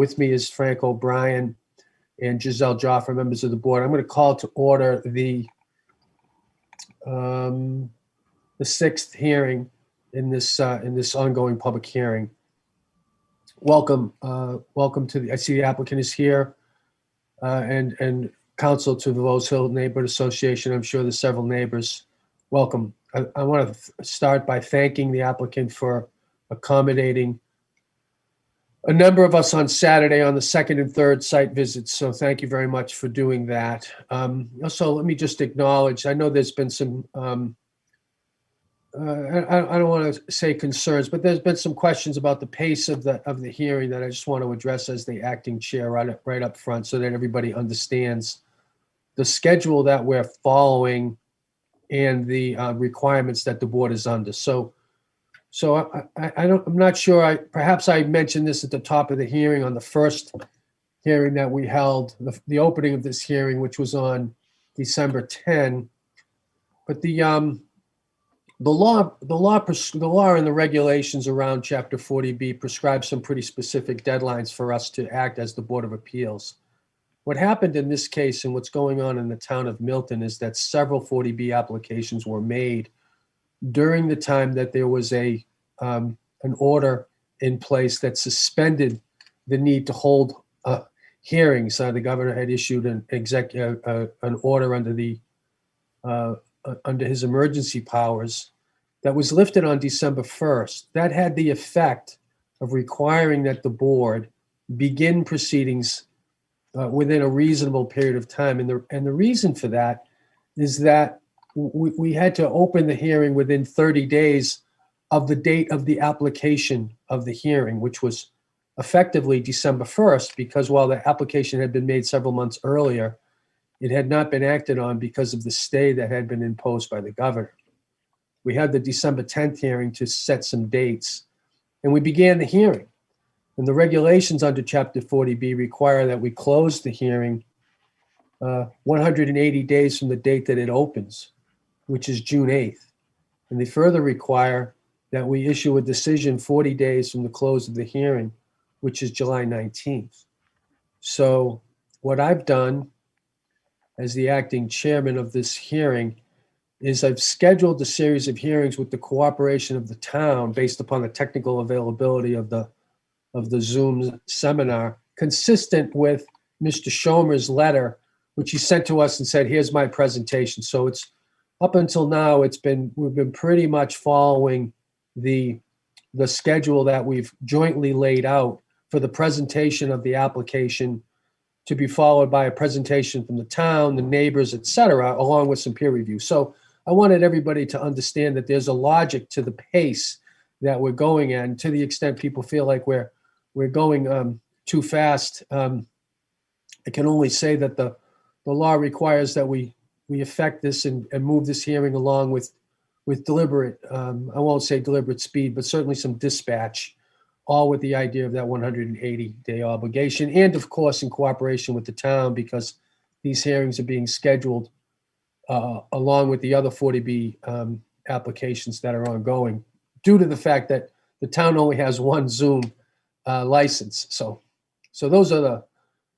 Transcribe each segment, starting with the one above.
with me is Frank O'Brien and Giselle Joffre, members of the board. I'm going to call to order the sixth hearing in this ongoing public hearing. Welcome to the. I see the applicant is here, and counsel to the Rose Hill Neighborhood Association. I'm sure there's several neighbors. Welcome. I want to start by thanking the applicant for accommodating a number of us on Saturday on the second and third site visits. So thank you very much for doing that. Also, let me just acknowledge, I know there's been some, I don't want to say concerns, but there's been some questions about the pace of the hearing that I just want to address as the acting chair right up front so that everybody understands the schedule that we're following and the requirements that the board is under. So I'm not sure. Perhaps I mentioned this at the top of the hearing on the first hearing that we held, the opening of this hearing, which was on December 10. But the law and the regulations around Chapter 40B prescribe some pretty specific deadlines for us to act as the Board of Appeals. What happened in this case and what's going on in the town of Milton is that several 40B applications were made during the time that there was an order in place that suspended the need to hold hearings. The governor had issued an order under his emergency powers that was lifted on December 1st. That had the effect of requiring that the board begin proceedings within a reasonable period of time. And the reason for that is that we had to open the hearing within 30 days of the date of the application of the hearing, which was effectively December 1st, because while the application had been made several months earlier, it had not been acted on because of the stay that had been imposed by the governor. We had the December 10th hearing to set some dates, and we began the hearing. And the regulations under Chapter 40B require that we close the hearing 180 days from the date that it opens, which is June 8th. And they further require that we issue a decision 40 days from the close of the hearing, which is July 19th. So what I've done as the acting chairman of this hearing is I've scheduled a series of hearings with the cooperation of the town based upon the technical availability of the Zoom seminar, consistent with Mr. Schomer's letter, which he sent to us and said, here's my presentation. So it's up until now, we've been pretty much following the schedule that we've jointly laid out for the presentation of the application, to be followed by a presentation from the town, the neighbors, et cetera, along with some peer review. So I wanted everybody to understand that there's a logic to the pace that we're going at. And to the extent people feel like we're going too fast, I can only say that the law requires that we effect this and move this hearing along with deliberate, I won't say deliberate speed, but certainly some dispatch, all with the idea of that 180-day obligation, and of course in cooperation with the town, because these hearings are being scheduled along with the other 40B applications that are ongoing, due to the fact that the town only has one Zoom license. So those are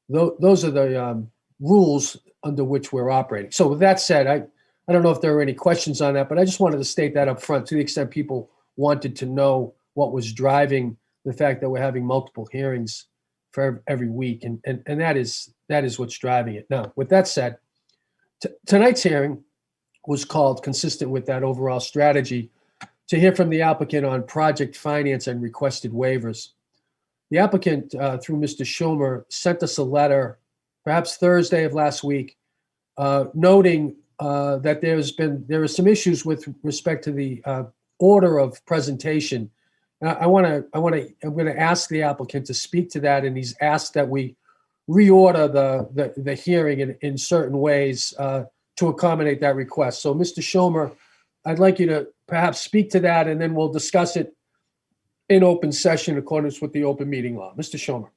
the rules under which we're operating. So with that said, I don't know if there are any questions on that, but I just wanted to state that up front to the extent people wanted to know what was driving the fact that we're having multiple hearings for every week. And that is what's driving it. Now, with that said, tonight's hearing was called, consistent with that overall strategy, to hear from the applicant on project finance and requested waivers. The applicant, through Mr. Schomer, sent us a letter, perhaps Thursday of last week, noting that there are some issues with respect to the order of presentation. I'm going to ask the applicant to speak to that, and he's asked that we reorder the hearing in certain ways to accommodate that request. So, Mr. Schomer, I'd like you to perhaps speak to that, and then we'll discuss it in open session in accordance with the open meeting law. Mr. Schomer.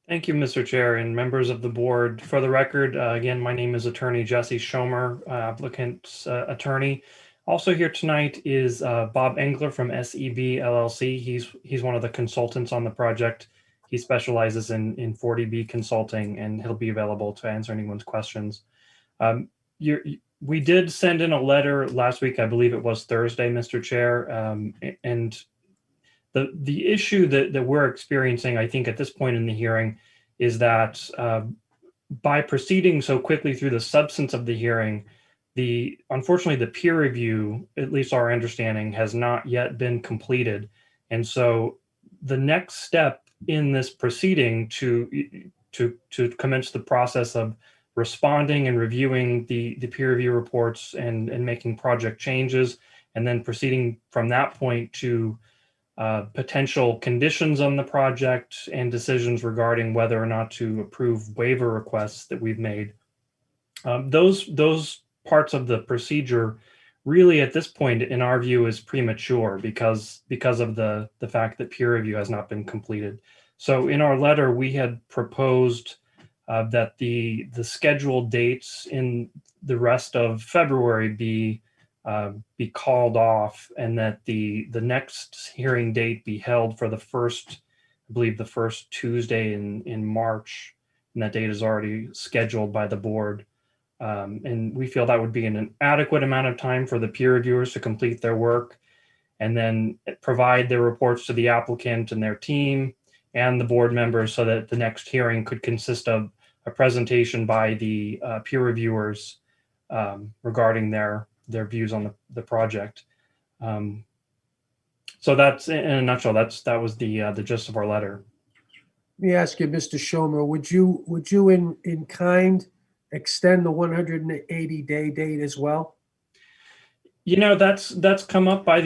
Thank you, Mr. Chair and members of the board. For the record, again, my name is Attorney Jesse Schomer, applicant's attorney. Also here tonight is Bob Engler from SEB LLC. He's one of the consultants on the project, He specializes in 40B consulting, and he'll be available to answer anyone's questions. We did send in a letter last week, I believe it was Thursday, Mr. Chair, and the issue that we're experiencing, I think, at this point in the hearing is that by proceeding so quickly through the substance of the hearing, unfortunately, the peer review, at least our understanding, has not yet been completed. And so the next step in this proceeding to commence the process of responding and reviewing the peer review reports and making project changes, and then proceeding from that point to potential conditions on the project and decisions regarding whether or not to approve waiver requests that we've made. Those parts of the procedure really at this point, in our view, is premature because of the fact that peer review has not been completed. So in our letter, we had proposed that the scheduled dates in the rest of February be called off, and that the next hearing date be held for the first Tuesday in March, and that date is already scheduled by the board. And we feel that would be an adequate amount of time for the peer reviewers to complete their work and then provide their reports to the applicant and their team and the board members, so that the next hearing could consist of a presentation by the peer reviewers regarding their views on the project. So that's, in a nutshell, that was the gist of our letter. Let me ask you, Mr. Schomer, would you in kind extend the 180-day date as well? That's come up by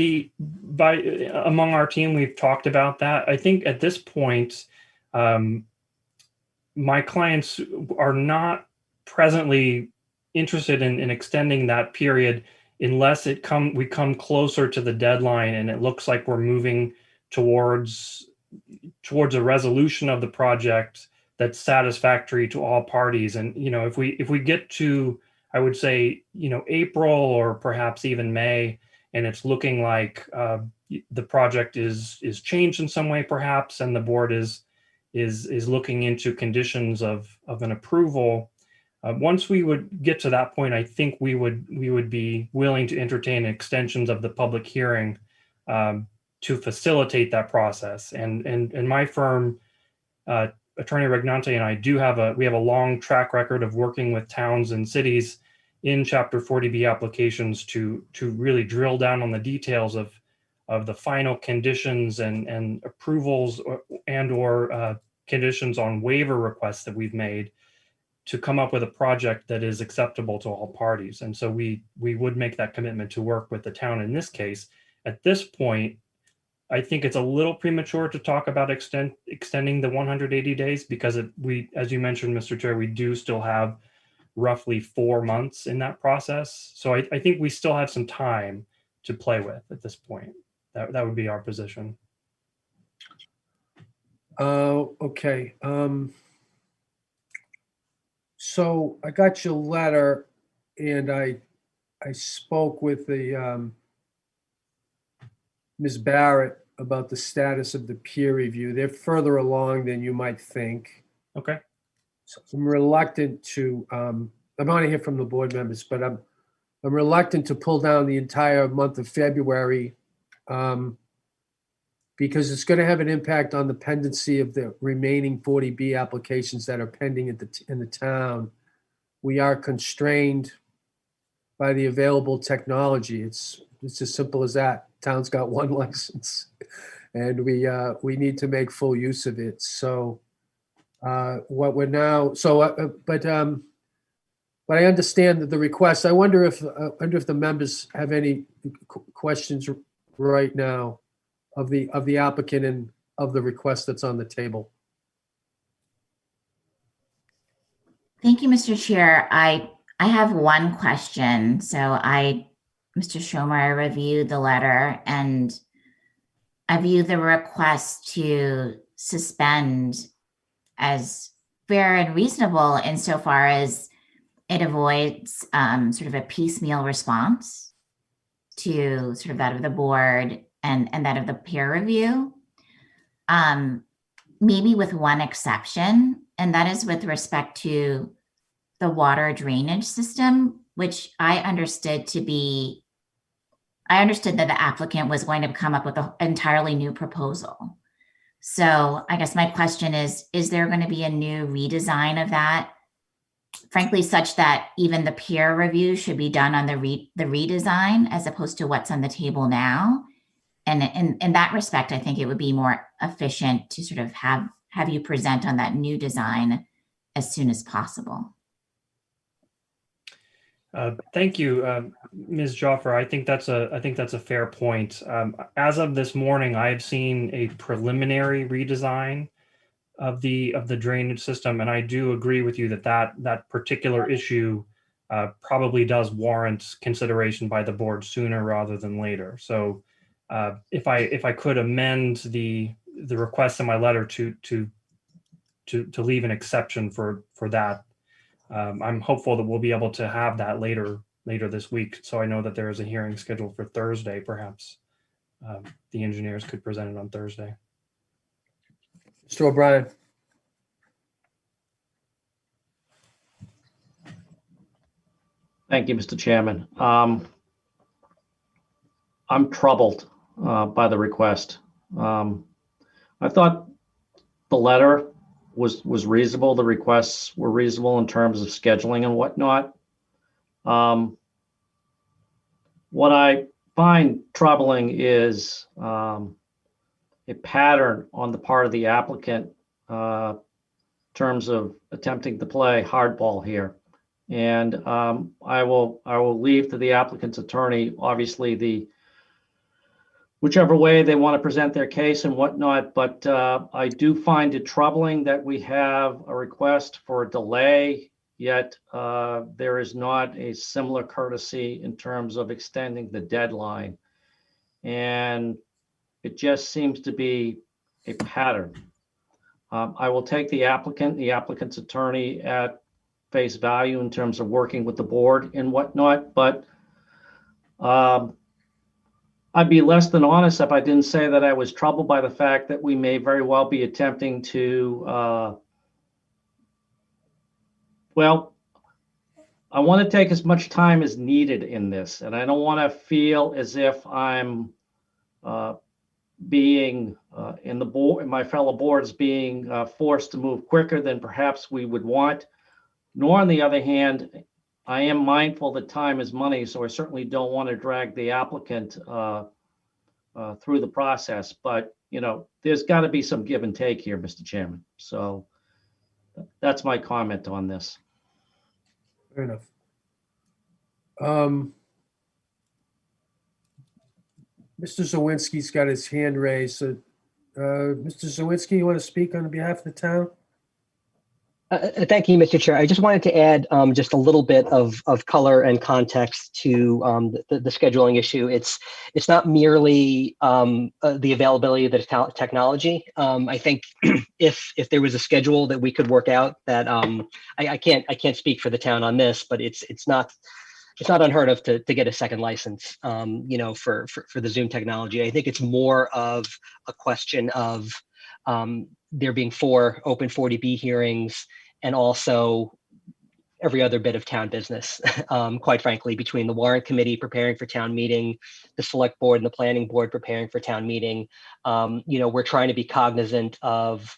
among our team. We've talked about that. I think at this point, my clients are not presently interested in extending that period unless we come closer to the deadline and it looks like we're moving towards a resolution of the project that's satisfactory to all parties. And if we get to, I would say, April or perhaps even May, and it's looking like the project is changed in some way, perhaps, and the board is looking into conditions of an approval. Once we would get to that point, I think we would be willing to entertain extensions of the public hearing to facilitate that process. And my firm, Attorney Regnante, and I we have a long track record of working with towns and cities in Chapter 40B applications to really drill down on the details of the final conditions and approvals or conditions on waiver requests that we've made to come up with a project that is acceptable to all parties. And so we would make that commitment to work with the town in this case. At this point, I think it's a little premature to talk about extending the 180 days because as you mentioned, Mr. Chair, we do still have roughly 4 months in that process. So I think we still have some time to play with at this point. That would be our position. Okay. So I got your letter, and I spoke with the Ms. Barrett about the status of the peer review. They're further along than you might think. Okay. So I'm reluctant to. I want to hear from the board members, but I'm reluctant to pull down the entire month of February because it's going to have an impact on the pendency of the remaining 40B applications that are pending in the town. We are constrained by the available technology. It's as simple as that. Town's got one license, and we need to make full use of it. So but I understand that the request. I wonder if the members have any questions right now of the applicant and of the request that's on the table. Thank you, Mr. Chair. I have one question. So Mr. Schomer, I reviewed the letter and I view the request to suspend as fair and reasonable insofar as it avoids sort of a piecemeal response to sort of that of the board and that of the peer review. maybe with one exception, and that is with respect to the water drainage system, which I understood that the applicant was going to come up with an entirely new proposal. So I guess my question is there going to be a new redesign of that? Frankly, such that even the peer review should be done on the redesign as opposed to what's on the table now. And in that respect, I think it would be more efficient to sort of have you present on that new design as soon as possible. Thank you, Ms. Joffer. I think that's a fair point. As of this morning, I've seen a preliminary redesign of the drainage system, and I do agree with you that particular issue probably does warrant consideration by the board sooner rather than later. So, if I could amend the request in my letter to leave an exception for that. I'm hopeful that we'll be able to have that later this week. So I know that there is a hearing scheduled for Thursday. Perhaps the engineers could present it on Thursday. Mr. O'Brien. Thank you, Mr. Chairman. I'm troubled by the request. I thought the letter was reasonable. The requests were reasonable in terms of scheduling and whatnot. What I find troubling is a pattern on the part of the applicant in terms of attempting to play hardball here. And I will leave to the applicant's attorney, obviously, whichever way they want to present their case and whatnot, but I do find it troubling that we have a request for a delay, yet there is not a similar courtesy in terms of extending the deadline. And it just seems to be a pattern. I will take the applicant's attorney at face value in terms of working with the board and whatnot, but I'd be less than honest if I didn't say that I was troubled by the fact that we may very well be attempting to, well, I want to take as much time as needed in this, and I don't want to feel as if I'm being in the board, my fellow boards being forced to move quicker than perhaps we would want. Nor, on the other hand, I am mindful that time is money, so I certainly don't want to drag the applicant through the process. But, you know, there's got to be some give and take here, Mr. Chairman. So that's my comment on this. Fair enough. Mr. Zawinski's got his hand raised. So, Mr. Zawinski, you want to speak on behalf of the town? Thank you, Mr. Chair. I just wanted to add just a little bit of color and context to the scheduling issue. It's not merely the availability of the technology. I think if there was a schedule that we could work out, that I can't speak for the town on this, but it's not unheard of to get a second license, you know, for the Zoom technology. I think it's more of a question of there being 4 open 40B hearings and also every other bit of town business, quite frankly, between the warrant committee preparing for town meeting, the select board and the planning board preparing for town meeting. You know, we're trying to be cognizant of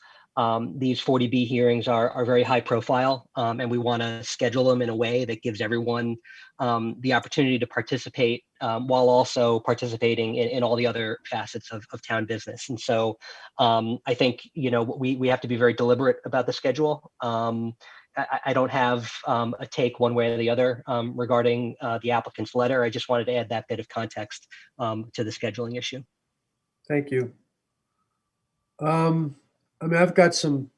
these 40B hearings are very high profile, and we want to schedule them in a way that gives everyone the opportunity to participate while also participating in all the other facets of town business. And so I think, you know, we have to be very deliberate about the schedule. I don't have a take one way or the other regarding the applicant's letter. I just wanted to add that bit of context to the scheduling issue. Thank you. I mean, I've got some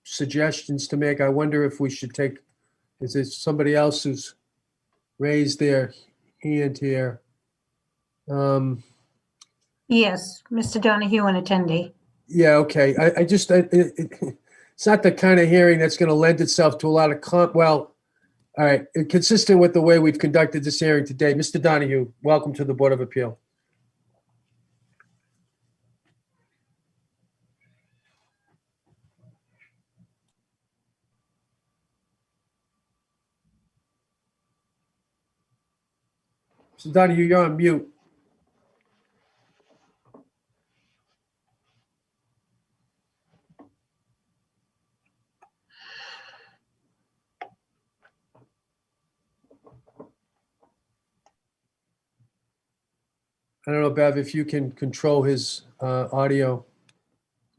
suggestions to make. I wonder if we should take, is there somebody else who's raised their hand here? Yes, Mr. Donahue, an attendee. Yeah, okay. It's not the kind of hearing that's going to lend itself to a lot of well, all right. Consistent with the way we've conducted this hearing today. Mr. Donahue, welcome to the Board of Appeal. Mr. Donahue, you're on mute. I don't know, Bev, if you can control his audio.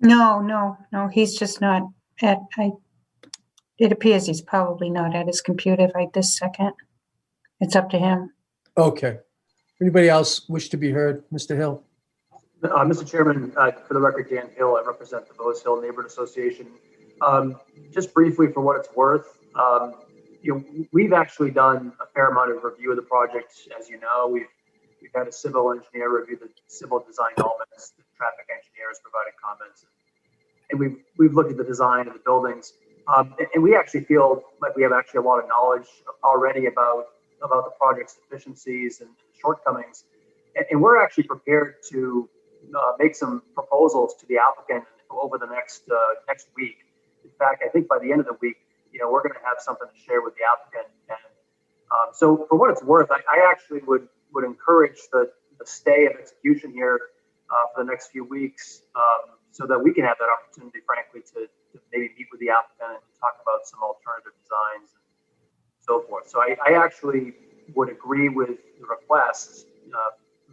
No, he's just not it appears he's probably not at his computer right this second. It's up to him. Okay. Anybody else wish to be heard? Mr. Hill? Mr. Chairman, for the record, Dan Hill, I represent the Bose Hill Neighborhood Association. Just briefly, for what it's worth, we've actually done a fair amount of review of the project. As you know, we've had a civil engineer review the civil design elements. The traffic engineer has provided comments, and we've looked at the design of the buildings. And we actually feel like we have actually a lot of knowledge already about the project's deficiencies and shortcomings. And we're actually prepared to make some proposals to the applicant over the next week. In fact, I think by the end of the week, we're going to have something to share with the applicant. And so for what it's worth, I actually would encourage the stay of execution here for the next few weeks so that we can have that opportunity, frankly, to maybe meet with the applicant and talk about some alternative designs and so forth. So I actually would agree with the request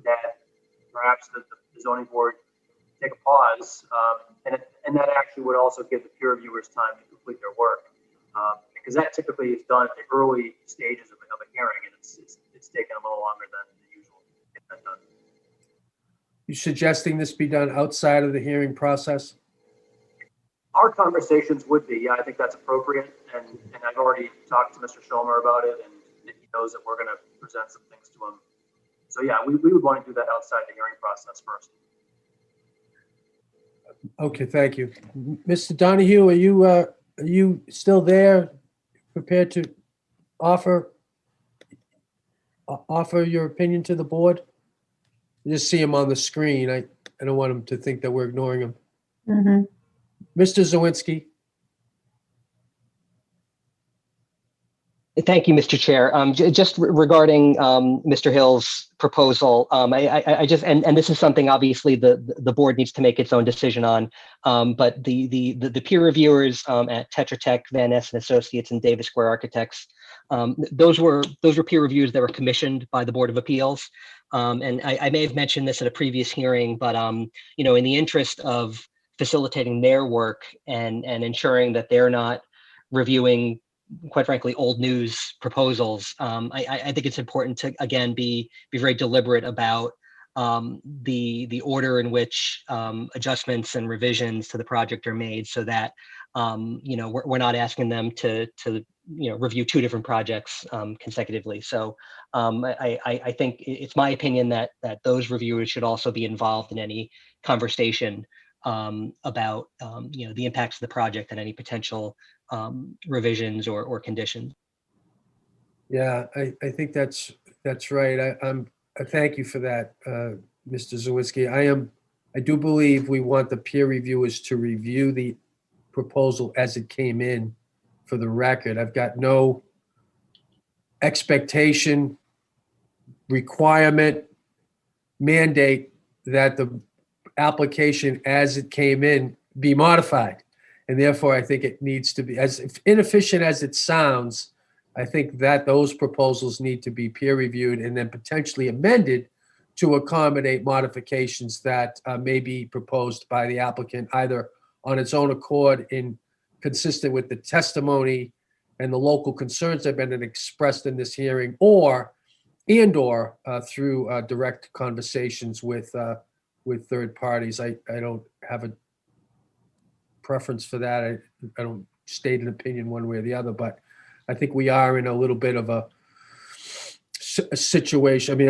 that perhaps the zoning board take a pause, and that actually would also give the peer reviewers time to complete their work, because that typically is done at the early stages of a hearing, and it's taken a little longer than usual to get that done. You suggesting this be done outside of the hearing process? Our conversations would be, yeah, I think that's appropriate, and I've already talked to Mr. Schomer about it, and he knows that we're going to present some things to him. So yeah, we would want to do that outside the hearing process first. Okay, thank you. Mr. Donahue, are you still there, prepared to offer your opinion to the board? You just see him on the screen. I don't want him to think that we're ignoring him. Mm-hmm. Mr. Zawinski. Thank you, Mr. Chair. Just regarding Mr. Hill's proposal, I just and this is something obviously the board needs to make its own decision on. But the peer reviewers at Tetra Tech, Van Ness and Associates, and Davis Square Architects, those were peer reviews that were commissioned by the Board of Appeals. And I may have mentioned this at a previous hearing, but in the interest of facilitating their work and ensuring that they're not reviewing, quite frankly, old news proposals, I think it's important to, again, be very deliberate about the order in which adjustments and revisions to the project are made, so that we're not asking them to review two different projects consecutively. So I think it's my opinion that those reviewers should also be involved in any conversation about the impacts of the project and any potential revisions or conditions. Yeah, I think that's right. I thank you for that, Mr. Zawinski. I do believe we want the peer reviewers to review the proposal as it came in for the record. I've got no expectation, requirement, mandate that the application as it came in be modified. And therefore, I think it needs to be, as inefficient as it sounds, I think that those proposals need to be peer reviewed and then potentially amended to accommodate modifications that may be proposed by the applicant, either on its own accord in consistent with the testimony and the local concerns that have been expressed in this hearing, or through direct conversations with third parties. I don't have a preference for that. I don't state an opinion one way or the other, but I think we are in a little bit of a situation. I mean,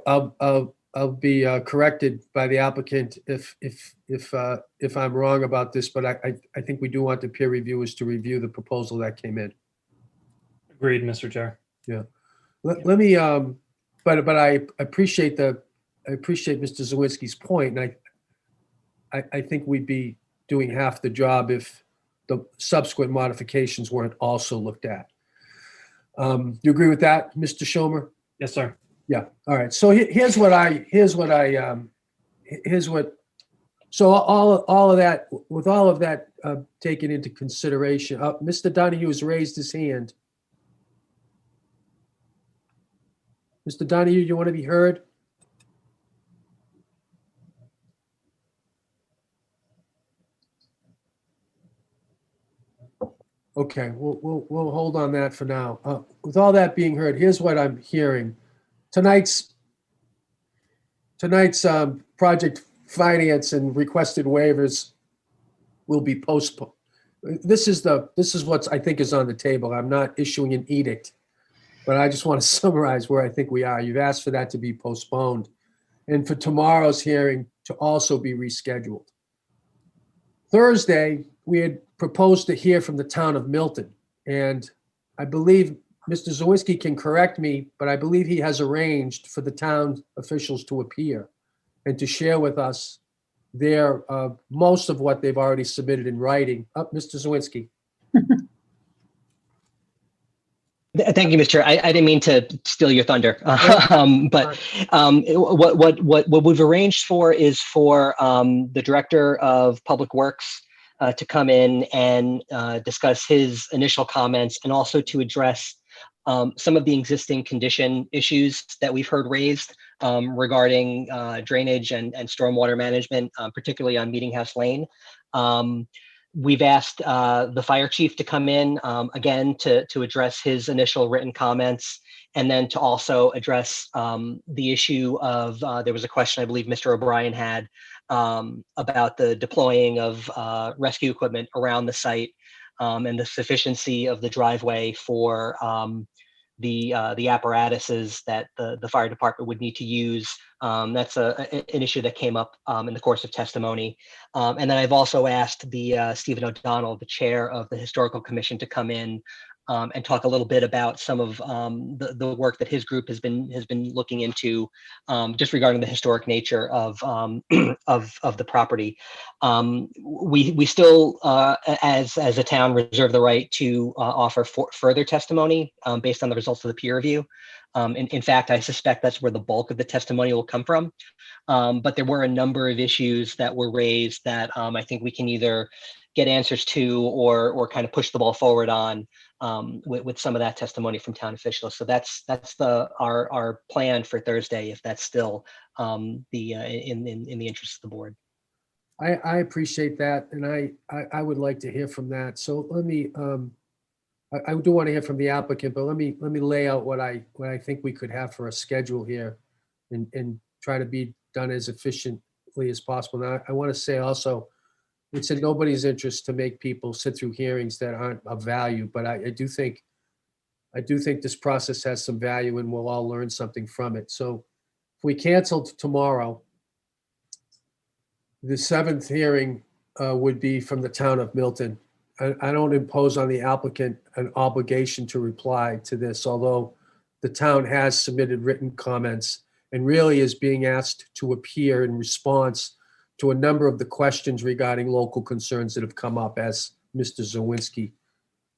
I'll be corrected by the applicant if I'm wrong about this, but I think we do want the peer reviewers to review the proposal that came in. Agreed, Mr. Chair. Yeah. Let me but I appreciate Mr. Zawinski's point, and I think we'd be doing half the job if the subsequent modifications weren't also looked at. You agree with that, Mr. Schomer? Yes, sir. Yeah, all right. So so all of that, with all of that taken into consideration, Mr. Donahue has raised his hand. Mr. Donahue, you want to be heard? Okay, we'll hold on that for now. With all that being heard, here's what I'm hearing. Tonight's project finance and requested waivers will be postponed. This is what I think is on the table. I'm not issuing an edict, but I just want to summarize where I think we are. You've asked for that to be postponed and for tomorrow's hearing to also be rescheduled. Thursday, we had proposed to hear from the town of Milton, and I believe Mr. Zawinski can correct me, but I believe he has arranged for the town officials to appear and to share with us their most of what they've already submitted in writing. Mr. Zawinski. Thank you, Mr. Chair. I didn't mean to steal your thunder, but what we've arranged for is for the Director of Public Works to come in and discuss his initial comments and also to address some of the existing condition issues that we've heard raised regarding drainage and stormwater management, particularly on Meeting House Lane. We've asked the fire chief to come in again to address his initial written comments, and then to also address the issue of there was a question I believe Mr. O'Brien had about the deploying of rescue equipment around the site and the sufficiency of the driveway for the apparatuses that the fire department would need to use. That's an issue that came up in the course of testimony. And then I've also asked the Stephen O'Donnell, the chair of the Historical Commission, to come in and talk a little bit about some of the work that his group has been looking into, just regarding the historic nature of of the property. We still, as a town, reserve the right to offer further testimony based on the results of the peer review. In fact, I suspect that's where the bulk of the testimony will come from. But there were a number of issues that were raised that I think we can either get answers to or kind of push the ball forward on with some of that testimony from town officials. So that's our plan for Thursday, if that's still in the interest of the board. I appreciate that, and I would like to hear from that. So let me. I do want to hear from the applicant, but let me lay out what I think we could have for a schedule here, and try to be done as efficiently as possible. Now, I want to say also, it's in nobody's interest to make people sit through hearings that aren't of value, but I do think this process has some value, and we'll all learn something from it. So if we canceled tomorrow, the 7th hearing would be from the town of Milton. I don't impose on the applicant an obligation to reply to this, although the town has submitted written comments and really is being asked to appear in response to a number of the questions regarding local concerns that have come up, as Mr. Zawinski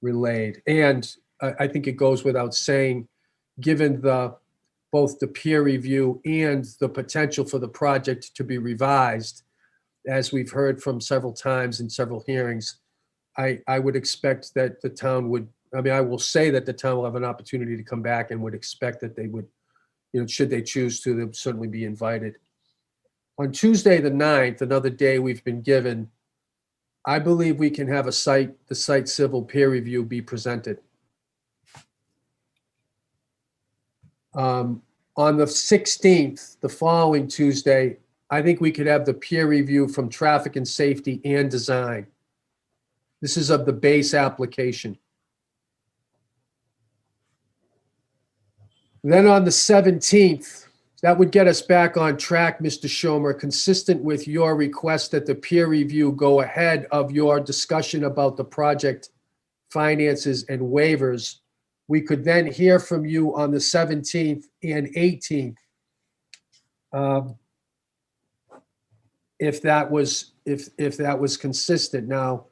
relayed. And I think it goes without saying, given both the peer review and the potential for the project to be revised, as we've heard from several times in several hearings, I would expect that the town would, I will say that the town will have an opportunity to come back, and would expect that they would, should they choose to, they'll certainly be invited. On Tuesday, the 9th, another day we've been given, I believe we can have the site civil peer review be presented. On the 16th, the following Tuesday, I think we could have the peer review from traffic and safety and design. This is of the base application. Then on the 17th, that would get us back on track, Mr. Schomer, consistent with your request that the peer review go ahead of your discussion about the project finances and waivers. We could then hear from you on the 17th and 18th. If that was consistent. Now,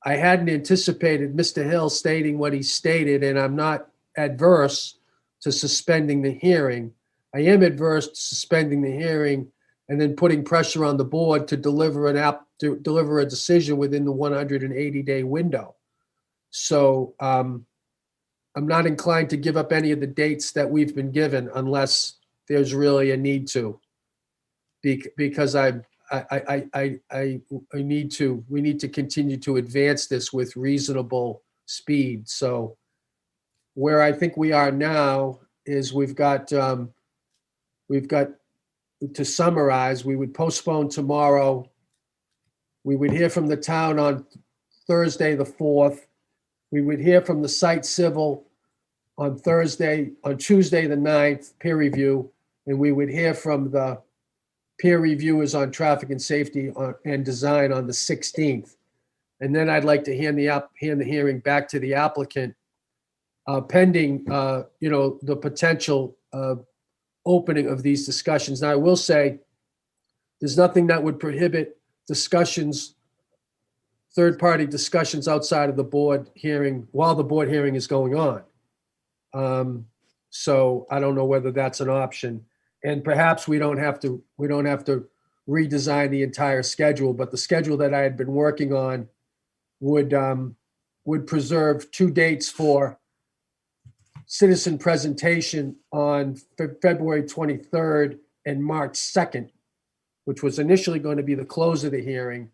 I hadn't anticipated Mr. Hill stating what he stated, and I'm not adverse to suspending the hearing. I am adverse to suspending the hearing and then putting pressure on the board to deliver to deliver a decision within the 180-day window. So I'm not inclined to give up any of the dates that we've been given unless there's really a need to, because we need to continue to advance this with reasonable speed. So where I think we are now is we've got, to summarize, we would postpone tomorrow. We would hear from the town on Thursday, the 4th. We would hear from the site civil on Tuesday, the 9th, peer review. And we would hear from the peer reviewers on traffic and safety and design on the 16th. And then I'd like to hand the hearing back to the applicant, pending, the potential opening of these discussions. Now, I will say, there's nothing that would prohibit discussions, third-party discussions outside of the board hearing while the board hearing is going on. So I don't know whether that's an option. And perhaps we don't have to redesign the entire schedule, but the schedule that I had been working on would preserve 2 dates for citizen presentation on February 23rd and March 2nd, which was initially going to be the close of the hearing.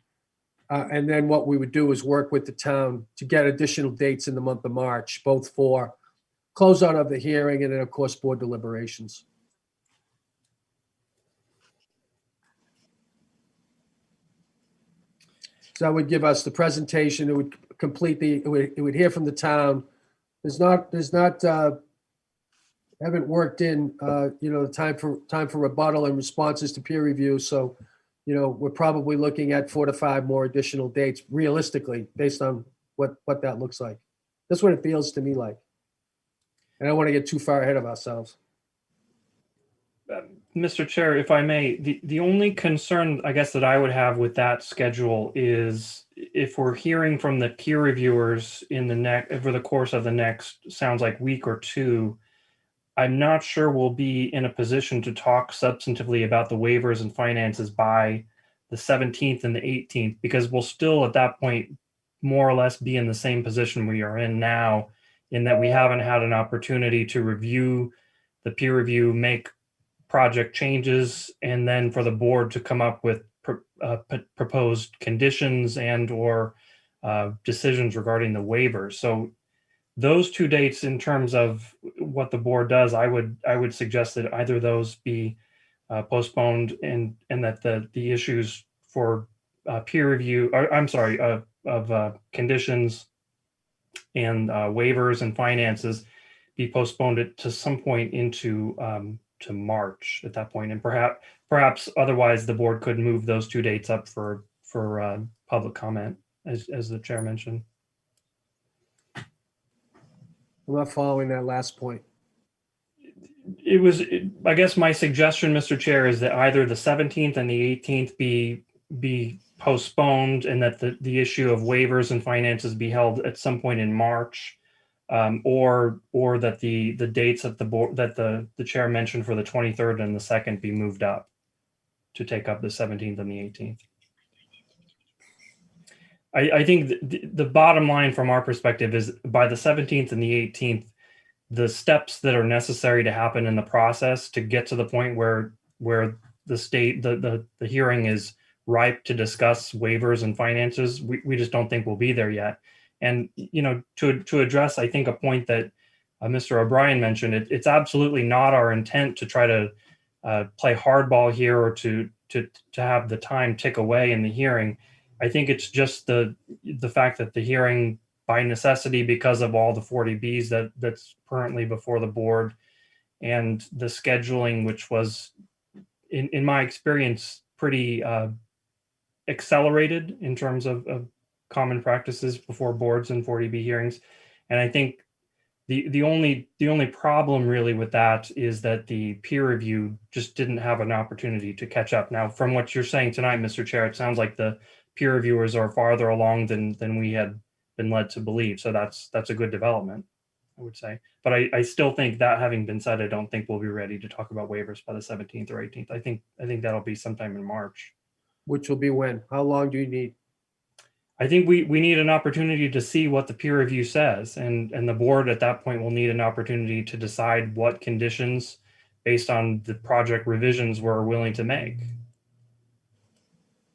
And then what we would do is work with the town to get additional dates in the month of March, both for closeout of the hearing and then, of course, board deliberations. So that would give us the presentation. It would complete it would hear from the town. Haven't worked in, the time for rebuttal and responses to peer review. So, we're probably looking at 4 to 5 more additional dates realistically based on what that looks like. That's what it feels to me like. And I don't want to get too far ahead of ourselves. Mr. Chair, if I may, the only concern, I guess, that I would have with that schedule is if we're hearing from the peer reviewers over the course of the next, sounds like week or 2, I'm not sure we'll be in a position to talk substantively about the waivers and finances by the 17th and the 18th, because we'll still at that point more or less be in the same position we are in now, in that we haven't had an opportunity to review the peer review, make project changes, and then for the board to come up with proposed conditions and or decisions regarding the waivers. So those 2 dates, in terms of what the board does, I would suggest that either of those be postponed, and that the issues for peer review, of conditions and waivers and finances be postponed to some point into to March at that point, and perhaps otherwise the board could move those 2 dates up for public comment, as the chair mentioned. I'm not following that last point. I guess my suggestion, Mr. Chair, is that either the 17th and the 18th be postponed, and that the issue of waivers and finances be held at some point in March, or that the dates that the board, that the chair mentioned for the 23rd and the 2nd be moved up to take up the 17th and the 18th. I think the bottom line from our perspective is by the 17th and the 18th, the steps that are necessary to happen in the process to get to the point where the hearing is ripe to discuss waivers and finances, we just don't think we'll be there yet. And, to address, I think, a point that Mr. O'Brien mentioned, it's absolutely not our intent to try to play hardball here or to have the time tick away in the hearing. I think it's just the fact that the hearing, by necessity, because of all the 40Bs that's currently before the board, and the scheduling, which was, in my experience, pretty accelerated in terms of common practices before boards and 40B hearings. And I think the only problem really with that is that the peer review just didn't have an opportunity to catch up. Now, from what you're saying tonight, Mr. Chair, it sounds like the peer reviewers are farther along than we had been led to believe. So that's a good development. would say. But I still think that having been said, I don't think we'll be ready to talk about waivers by the 17th or 18th. I think that'll be sometime in March. Which will be when? How long do you need? I think we need an opportunity to see what the peer review says, and the board at that point will need an opportunity to decide what conditions based on the project revisions we're willing to make.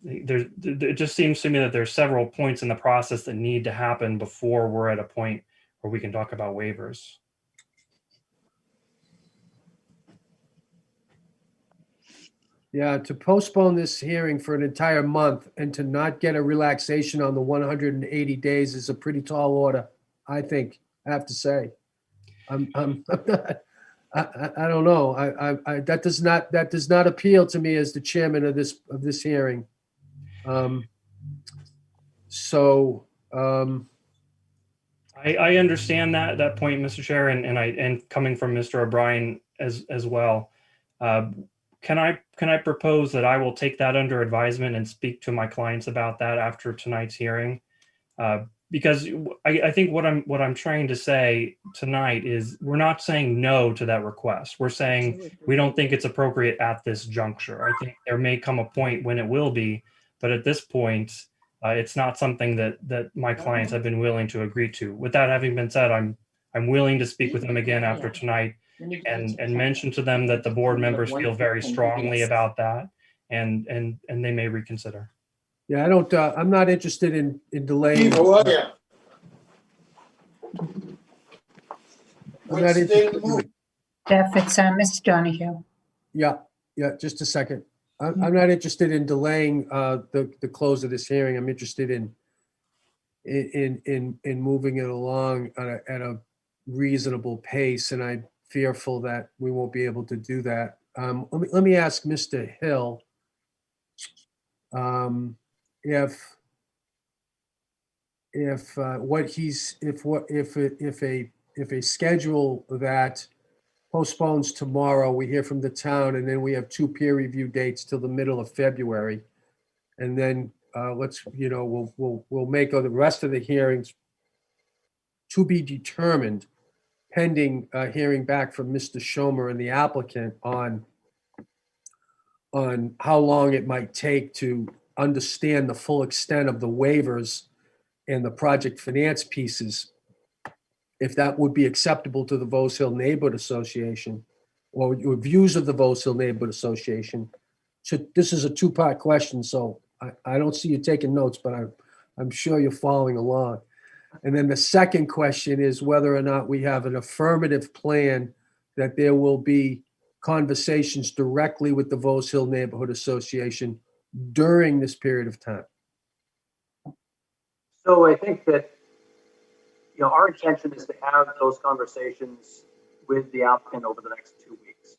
It just seems to me that there's several points in the process that need to happen before we're at a point where we can talk about waivers. Yeah, to postpone this hearing for an entire month and to not get a relaxation on the 180 days is a pretty tall order, I think, I have to say. I don't know. That does not appeal to me as the chairman of this hearing. I understand that point, Mr. Chair, and coming from Mr. O'Brien as well. Can I propose that I will take that under advisement and speak to my clients about that after tonight's hearing? Because I think what I'm trying to say tonight is we're not saying no to that request. We're saying we don't think it's appropriate at this juncture. I think there may come a point when it will be, but at this point, it's not something that my clients have been willing to agree to. With that having been said, I'm willing to speak with them again after tonight and mention to them that the board members feel very strongly about that, and they may reconsider. Yeah, I'm not interested in delaying. How are you? I'm not interested in- Jeff, it's Mr. Donahue. Yeah, just a second. I'm not interested in delaying the close of this hearing. I'm interested in moving it along at a reasonable pace, and I'm fearful that we won't be able to do that. Let me ask Mr. Hill if a schedule that postpones tomorrow, we hear from the town, and then we have 2 peer review dates till the middle of February. And then we'll make the rest of the hearings to be determined pending hearing back from Mr. Schomer and the applicant on how long it might take to understand the full extent of the waivers and the project finance pieces, if that would be acceptable to the Vos Hill Neighborhood Association or your views of the Vos Hill Neighborhood Association. So this is a 2-part question, so I don't see you taking notes, but I'm sure you're following along. And then the second question is whether or not we have an affirmative plan that there will be conversations directly with the Vos Hill Neighborhood Association during this period of time. So I think that, our intention is to have those conversations with the applicant over the next 2 weeks.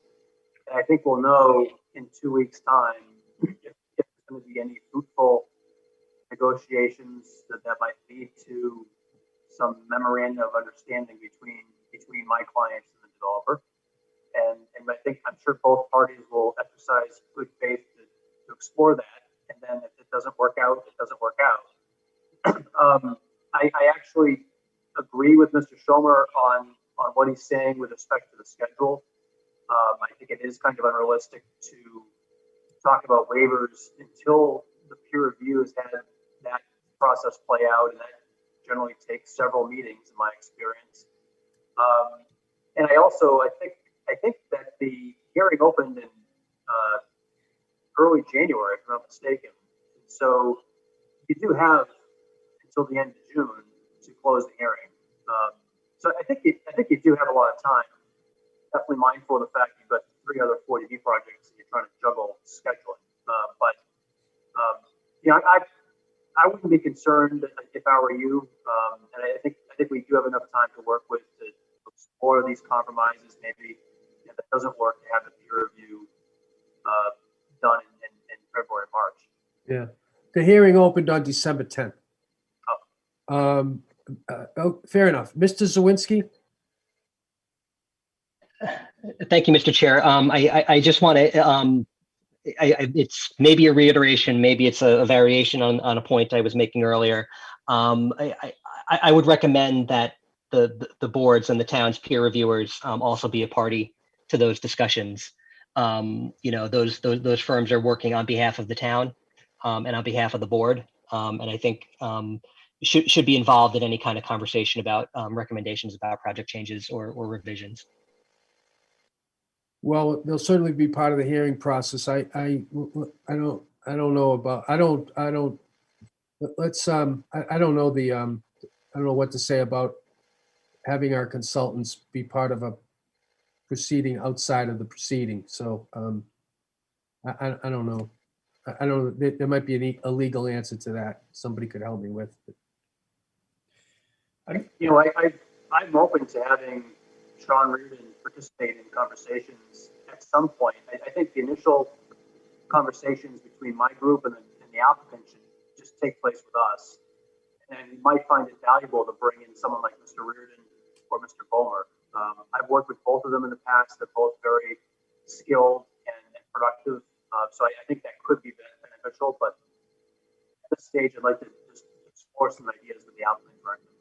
And I think we'll know in 2 weeks' time if there's going to be any fruitful negotiations that might lead to some memorandum of understanding between my clients and the developer. And I'm sure both parties will exercise good faith to explore that. And then if it doesn't work out, it doesn't work out. I actually agree with Mr. Schomer on what he's saying with respect to the schedule. I think it is kind of unrealistic to talk about waivers until the peer review has had that process play out, and that generally takes several meetings in my experience. And I think that the hearing opened in early January, if I'm not mistaken. So you do have until the end of June to close the hearing. So I think you do have a lot of time. Definitely mindful of the fact you've got 3 other 40B projects and you're trying to juggle scheduling. I wouldn't be concerned if I were you. And I think we do have enough time to work with to explore these compromises. Maybe if that doesn't work, to have the peer review done in February, March. Yeah, the hearing opened on December 10th. Fair enough. Mr. Zawinski? Thank you, Mr. Chair. I just want to, it's maybe a reiteration, maybe it's a variation on a point I was making earlier. I would recommend that the boards and the town's peer reviewers also be a party to those discussions. Those firms are working on behalf of the town and on behalf of the board, and I think should be involved in any kind of conversation about recommendations about project changes or revisions. Well, they'll certainly be part of the hearing process. I don't know about, I don't know I don't know what to say about having our consultants be part of a proceeding outside of the proceeding. So I don't know. I don't know. There might be a legal answer to that. Somebody could help me with. I'm open to having Sean Reardon participate in conversations at some point. I think the initial conversations between my group and the applicant should just take place with us. And you might find it valuable to bring in someone like Mr. Reardon or Mr. Bomer. I've worked with both of them in the past. They're both very skilled and productive. So I think that could be beneficial. But at this stage, I'd like to just explore some ideas with the applicant directly.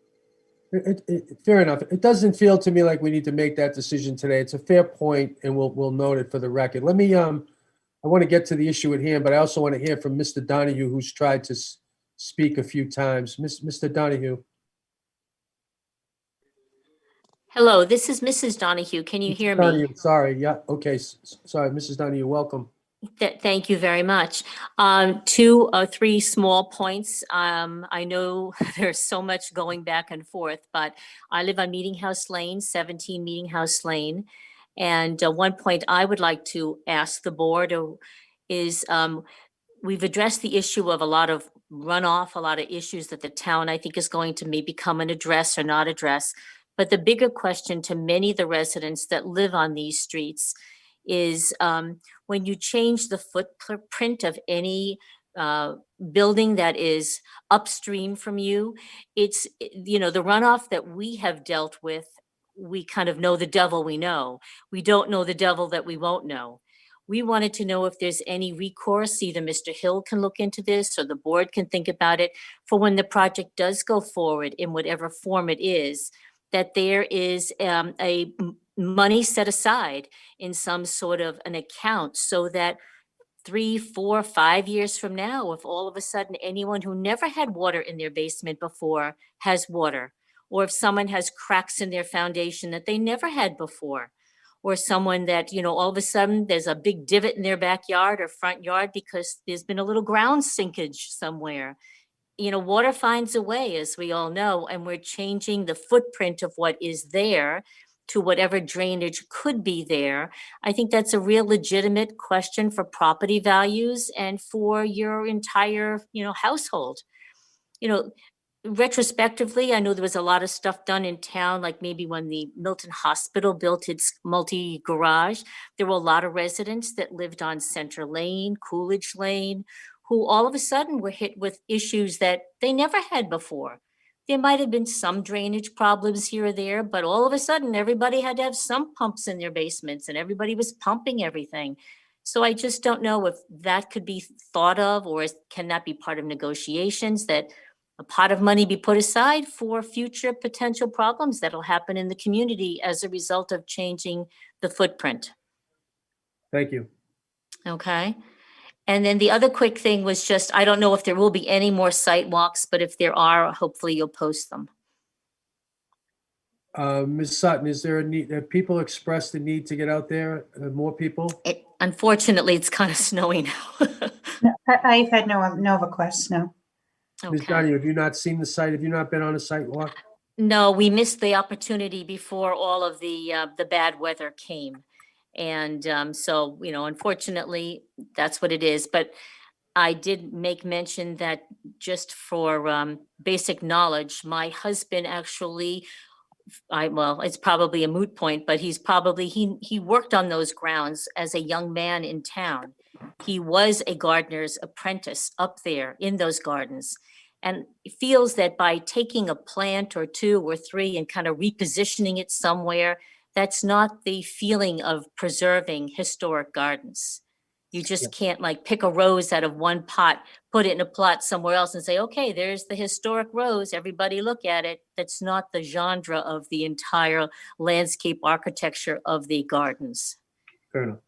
Fair enough. It doesn't feel to me like we need to make that decision today. It's a fair point, and we'll note it for the record. Let me. I want to get to the issue at hand, but I also want to hear from Mr. Donahue, who's tried to speak a few times. Mr. Donahue. Hello, this is Mrs. Donahue. Can you hear me? Donahue, sorry. Yeah. Okay. Sorry, Mrs. Donahue. Welcome. Thank you very much. 2 or 3 small points. I know there's so much going back and forth, but I live on Meeting House Lane, 17 Meeting House Lane. And one point I would like to ask the board is we've addressed the issue of a lot of runoff, a lot of issues that the town, I think, is going to maybe come and address or not address. But the bigger question to many of the residents that live on these streets is when you change the footprint of any building that is upstream from you, it's, the runoff that we have dealt with, we kind of know the devil we know. We don't know the devil that we won't know. We wanted to know if there's any recourse, either Mr. Hill can look into this or the board can think about it for when the project does go forward in whatever form it is, that there is a money set aside in some sort of an account so that 3, 4, 5 years from now, if all of a sudden anyone who never had water in their basement before has water, or if someone has cracks in their foundation that they never had before, or someone that, all of a sudden there's a big divot in their backyard or front yard because there's been a little ground sinkage somewhere. Water finds a way, as we all know, and we're changing the footprint of what is there to whatever drainage could be there. I think that's a real legitimate question for property values and for your entire, household. Retrospectively, I know there was a lot of stuff done in town, like maybe when the Milton Hospital built its multi-garage, there were a lot of residents that lived on Center Lane, Coolidge Lane, who all of a sudden were hit with issues that they never had before. There might have been some drainage problems here or there, but all of a sudden everybody had to have some pumps in their basements and everybody was pumping everything. So I just don't know if that could be thought of, or can that be part of negotiations, that a pot of money be put aside for future potential problems that'll happen in the community as a result of changing the footprint. Thank you. Okay. And then the other quick thing was just, I don't know if there will be any more site walks, but if there are, hopefully you'll post them. Ms. Sutton, is there a need, have people expressed the need to get out there, more people? Unfortunately, it's kind of snowy now. No, I've had no requests, no. Ms. Okay. Donahue, have you not seen the site? Have you not been on a site walk? No, we missed the opportunity before all of the bad weather came. And so, unfortunately, that's what it is. But I did make mention that just for basic knowledge, my husband actually, well, it's probably a moot point, but he worked on those grounds as a young man in town. He was a gardener's apprentice up there in those gardens, and feels that by taking a plant or 2 or 3 and kind of repositioning it somewhere, that's not the feeling of preserving historic gardens. You just can't like pick a rose out of one pot, put it in a plot somewhere else and say, okay, there's the historic rose. Everybody look at it. That's not the genre of the entire landscape architecture of the gardens. Fair enough.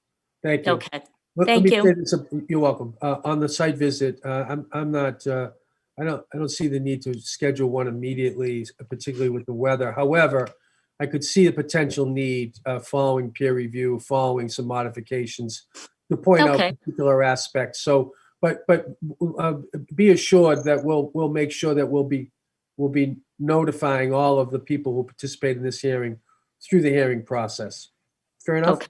Thank you. Okay. Let Thank me you. say this, you're welcome. On the site visit, I'm not, I don't see the need to schedule one immediately, particularly with the weather. However, I could see a potential need following peer review, following some modifications to point out Okay. particular aspects. So, but be assured that we'll make sure that we'll be notifying all of the people who participate in this hearing through the hearing process. Fair enough? Okay.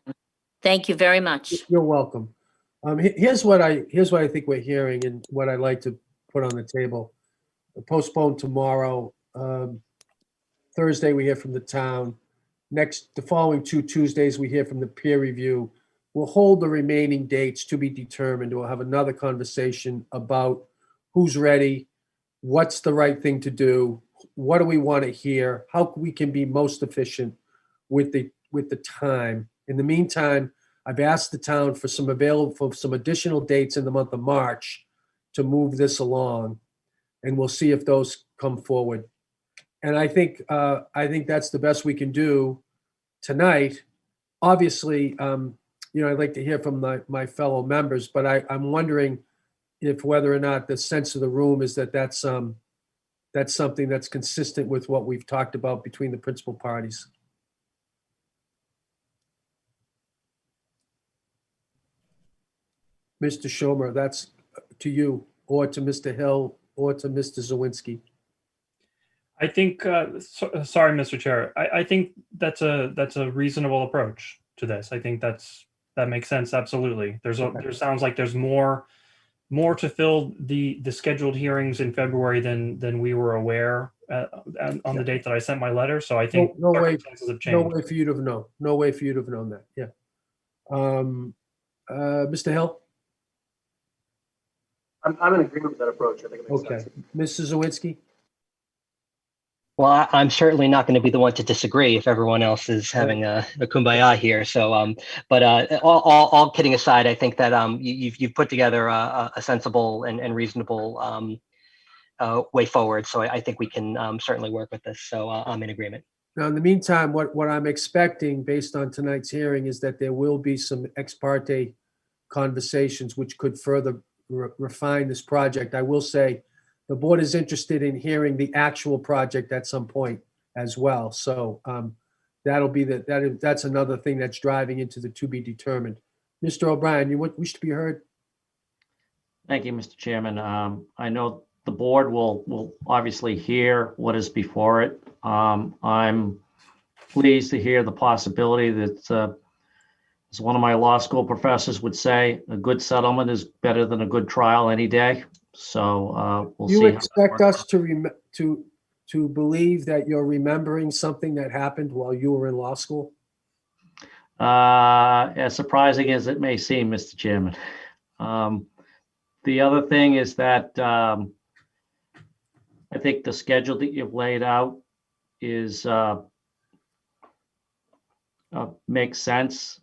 Thank you very much. You're welcome. Here's what I think we're hearing and what I'd like to put on the table. Postpone tomorrow. Thursday, we hear from the town. The following 2 Tuesdays, we hear from the peer review. We'll hold the remaining dates to be determined. We'll have another conversation about who's ready, what's the right thing to do, what do we want to hear, how we can be most efficient with the time. In the meantime, I've asked the town for some additional dates in the month of March to move this along, and we'll see if those come forward. And I think that's the best we can do tonight. Obviously, I'd like to hear from my fellow members, but I'm wondering if whether or not the sense of the room is that's something that's consistent with what we've talked about between the principal parties. Mr. Schomer, that's to you, or to Mr. Hill, or to Mr. Zawinski. I think, sorry, Mr. Chair, I think that's a reasonable approach to this. I think that makes sense. Absolutely. There sounds like there's more to fill the scheduled hearings in February than we were aware on the date that I sent my letter. So I think No way, circumstances have changed. no way for you to have known. No way for you to have known that. Yeah. Mr. Hill? I'm in agreement with that approach. I think it makes Okay. sense. Mrs. Zawinski? Well, I'm certainly not going to be the one to disagree if everyone else is having a kumbaya here. So, but all kidding aside, I think that you've put together a sensible and reasonable way forward. So I think we can certainly work with this. So I'm in agreement. Now, in the meantime, what I'm expecting based on tonight's hearing is that there will be some ex parte conversations which could further refine this project. I will say the board is interested in hearing the actual project at some point as well. So that'll be that's another thing that's driving into the to be determined. Mr. O'Brien, you wish to be heard? Thank you, Mr. Chairman. I know the board will obviously hear what is before it. I'm pleased to hear the possibility that, as one of my law school professors would say, a good settlement is better than a good trial any day. So we'll see. You expect us to believe that you're remembering something that happened while you were in law school? As surprising as it may seem, Mr. Chairman. The other thing is that I think the schedule that you've laid out is makes sense.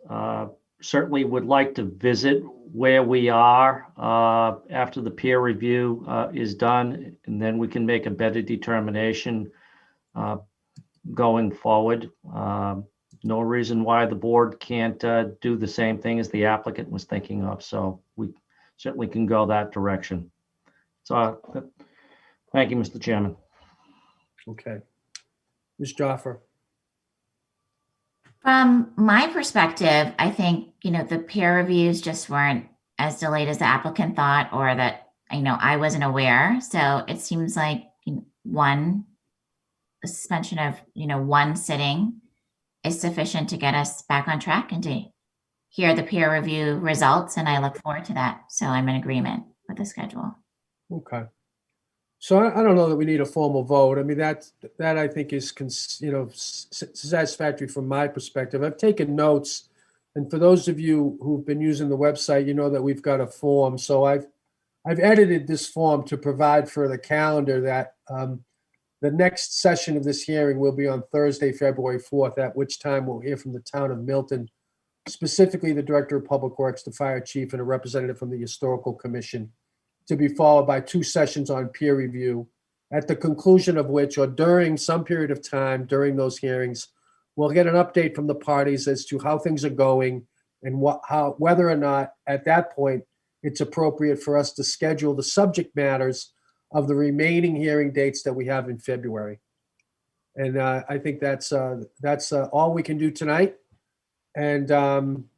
Certainly would like to visit where we are after the peer review is done, and then we can make a better determination going forward. No reason why the board can't do the same thing as the applicant was thinking of. So we certainly can go that direction. So thank you, Mr. Chairman. Okay. Ms. Joffer? From my perspective, I think, the peer reviews just weren't as delayed as the applicant thought, or that, I wasn't aware. So it seems like a suspension of, one sitting is sufficient to get us back on track and to hear the peer review results. And I look forward to that. So I'm in agreement with the schedule. Okay. So I don't know that we need a formal vote. I mean, that I think is, satisfactory from my perspective. I've taken notes, and for those of you who've been using the website, you know that we've got a form. So I've edited this form to provide for the calendar that the next session of this hearing will be on Thursday, February 4th, at which time we'll hear from the town of Milton specifically the Director of Public Works, the Fire Chief, and a representative from the Historical Commission, to be followed by 2 sessions on peer review, at the conclusion of which, or during some period of time during those hearings, we'll get an update from the parties as to how things are going and whether or not at that point it's appropriate for us to schedule the subject matters of the remaining hearing dates that we have in February. And I think that's all we can do tonight. And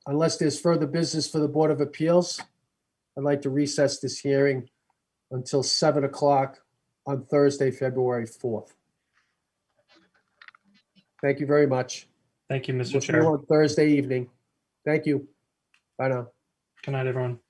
unless there's further business for the Board of Appeals, I'd like to recess this hearing until 7 o'clock on Thursday, February 4th. Thank you very much. Thank you, Mr. We'll see you Chair. on Thursday evening. Thank you. Bye now. Good night, everyone.